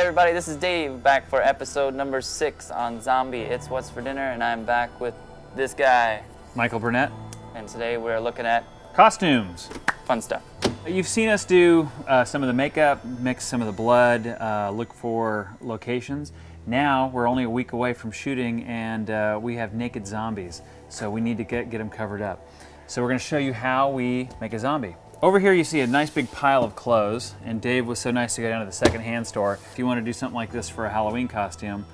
everybody, this is Dave, back for episode number 6 on Zombie, It's What's for Dinner, and I'm back with this guy, Michael Burnett. And today we're looking at costumes. Fun stuff. You've seen us do some of the makeup, mix some of the blood, look for locations. Now we're only a week away from shooting and we have naked zombies, so we need to get them covered up. So we're going to show you how we make a zombie. Over here you see a nice big pile of clothes, and Dave was so nice to go down to the secondhand store. If you want to do something like this for a Halloween costume,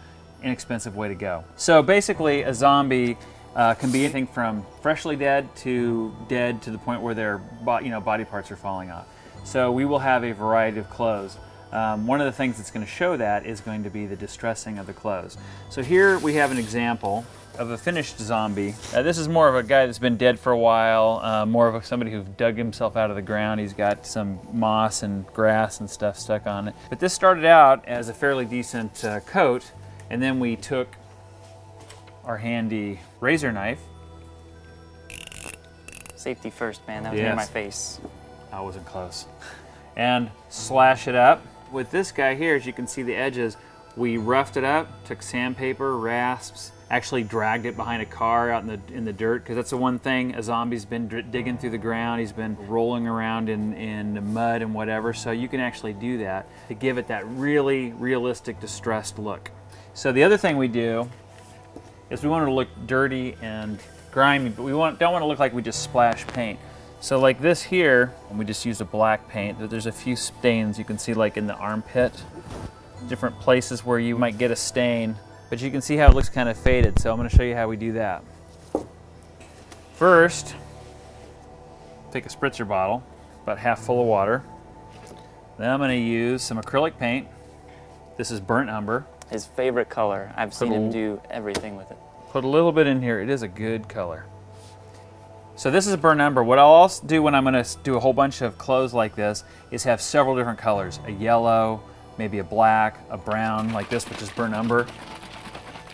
inexpensive way to go. So basically a zombie can be anything from freshly dead to the point where their body parts are falling off. So we will have a variety of clothes. One of the things that's going to show that is going to be the distressing of the clothes. So here we have an example of a finished zombie. This is more of a guy that's been dead for a while, more of somebody who dug himself out of the ground. He's got some moss and grass and stuff stuck on it. But this started out as a fairly decent coat, and then we took our handy razor knife. Safety first, man. That was near my face. I wasn't close. And slash it up. With this guy here, as you can see the edges, we roughed it up, took sandpaper, rasps, actually dragged it behind a car out in the dirt, because that's the one thing a zombie's been digging through the ground. He's been rolling around in the mud and whatever, so you can actually do that to give it that really realistic distressed look. So the other thing we do is we want it to look dirty and grimy, but we don't want to look like we just splashed paint. So like this here, and we just used a black paint, there's a few stains you can see, like in the armpit, different places where you might get a stain, but you can see how it looks kind of faded. So I'm going to show you how we do that. First, take a spritzer bottle, about half full of water. Then I'm going to use some acrylic paint. This is burnt umber. His favorite color. I've seen him do everything with it. Put a little bit in here. It is a good color. So this is burnt umber. What I'll also do when I'm going to do a whole bunch of clothes like this is have several different colors. A yellow, maybe a black, a brown, like this, which is burnt umber.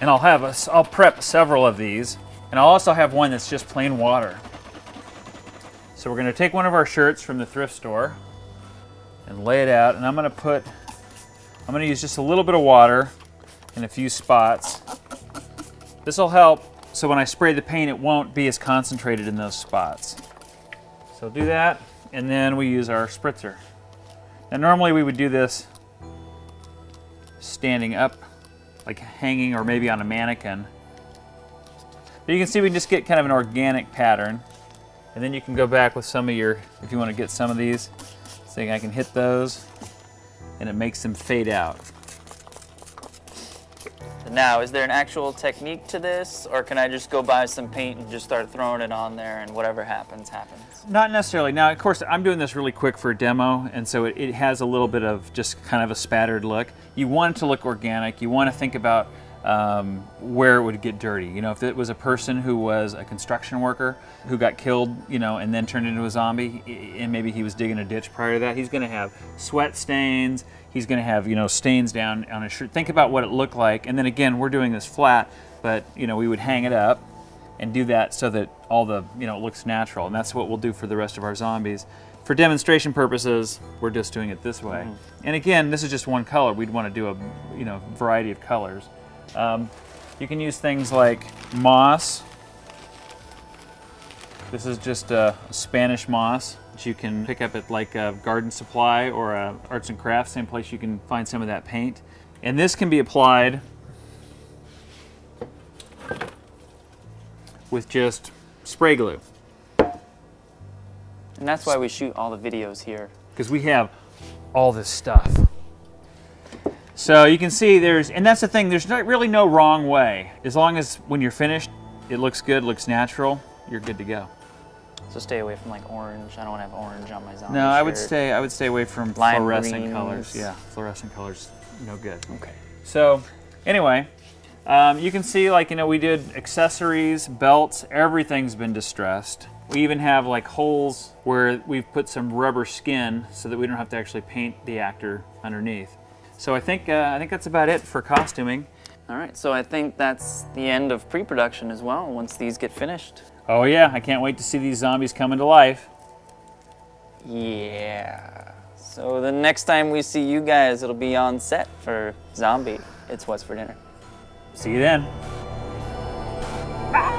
And I'll prep several of these. And I'll also have one that's just plain water. So we're going to take one of our shirts from the thrift store and lay it out. And I'm going to use just a little bit of water in a few spots. This will help so when I spray the paint it won't be as concentrated in those spots. So do that, and then we use our spritzer. Now normally we would do this standing up, like hanging or maybe on a mannequin. But you can see we just get kind of an organic pattern, and then you can go back with some of your, if you want to get some of these, so I can hit those and it makes them fade out. Now, is there an actual technique to this, or can I just go buy some paint and just start throwing it on there and whatever happens, happens? Not necessarily. Now, of course, I'm doing this really quick for a demo, and so it has a little bit of just kind of a spattered look. You want it to look organic. You want to think about where it would get dirty. You know, if it was a person who was a construction worker who got killed, you know, and then turned into a zombie, and maybe he was digging a ditch prior to that, he's going to have sweat stains. He's going to have, you know, stains down on his shirt. Think about what it looked like, and then again, we're doing this flat, but you know, we would hang it up and do that so that all the, you know, it looks natural, and that's what we'll do for the rest of our zombies. For demonstration purposes, we're just doing it this way. And again, this is just one color. We'd want to do a, you know, variety of colors. You can use things like moss. This is just a Spanish moss that you can pick up at like a garden supply or a arts and crafts, same place you can find some of that paint. And this can be applied with just spray glue. And that's why we shoot all the videos here. Because we have all this stuff. So you can see and that's the thing, there's really no wrong way. As long as when you're finished, it looks good, looks natural, you're good to go. So stay away from like orange. I don't want to have orange on my zombie No, I shirt. would stay away from Lime fluorescent greens. colors. Yeah, fluorescent colors, no good. Okay. So anyway, you can see, like, you know, we did accessories, belts, everything's been distressed. We even have like holes where we've put some rubber skin so that we don't have to actually paint the actor underneath. So I think that's about it for costuming. All right, so I think that's the end of pre-production as well, once these get finished. Oh yeah, I can't wait to see these zombies coming to life. Yeah. So the next time we see you guys, it'll be on set for Zombie. It's What's for Dinner. See you then. Ah!